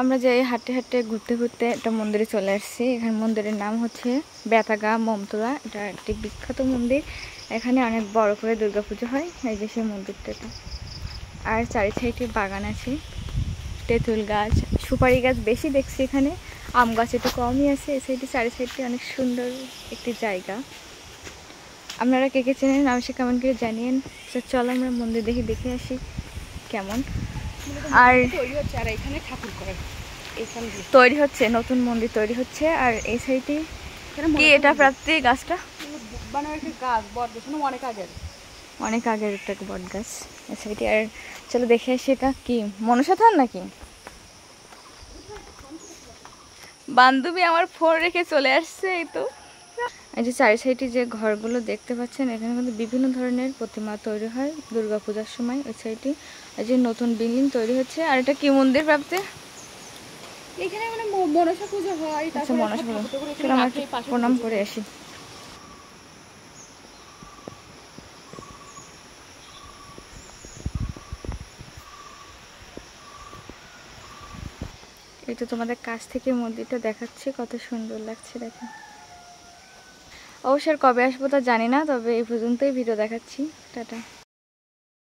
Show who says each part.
Speaker 1: আমরা যে হাঁটতে হাঁটতে ঘুরতে ঘুরতে একটা মন্দিরে চলে আসছি। এখানে মন্দিরের নাম হচ্ছে বেতাগা মমতলা। এটা একটি বিখ্যাত মন্দির। এখানে অনেক বড় করে দুর্গাপুজো হয়। এই যে সেই মন্দিরটা। আর চারি সাইডে বাগান আছে, তেঁতুল গাছ, সুপারি গাছ বেশি দেখছি এখানে, আম গাছ একটু কমই আছে। এই সাইডে চারি সাইডে অনেক সুন্দর একটি জায়গা। আপনারা কে কে চেনেন অবশ্যই কমেন্ট করে জানিয়েন। চলো আমরা মন্দির দেখে আসি কেমন। আর
Speaker 2: এখানে ঠাকুর করে
Speaker 1: তৈরি হচ্ছে, নতুন মন্দির তৈরি হচ্ছে। আর এই সাইডে কি এটা প্রাপ্তি গাছটা
Speaker 2: গাছ বট গাছ
Speaker 1: অনেক আগের একটা বট গাছ এই সাইডে। আর চলো দেখে আসি এটা কি মনসা থান নাকি। বান্ধবী আমার ফোন রেখে চলে আসছে। এই তো এই যে চারি সাইডে যে ঘরগুলো দেখতে পাচ্ছেন, এখানে কিন্তু বিভিন্ন ধরনের প্রতিমা তৈরি হয় দুর্গাপূজার সময়। ওই সাইডে এই যে নতুন বিল্ডিং তৈরি হচ্ছে। আর এটা কি মন্দির প্রাপ্তি?
Speaker 2: এখানে মানে মনসা পুজো হয়।
Speaker 1: আচ্ছা, মনসা পুজো। চলো আমরা প্রণাম করে আসি। এই তো তোমাদের কাছ থেকে মন্দিরটা দেখাচ্ছি, কত সুন্দর লাগছে দেখেন। অবশ্যই কবে আসবো তা জানি না, তবে এই পর্যন্তই ভিডিও দেখাচ্ছি। টাটা।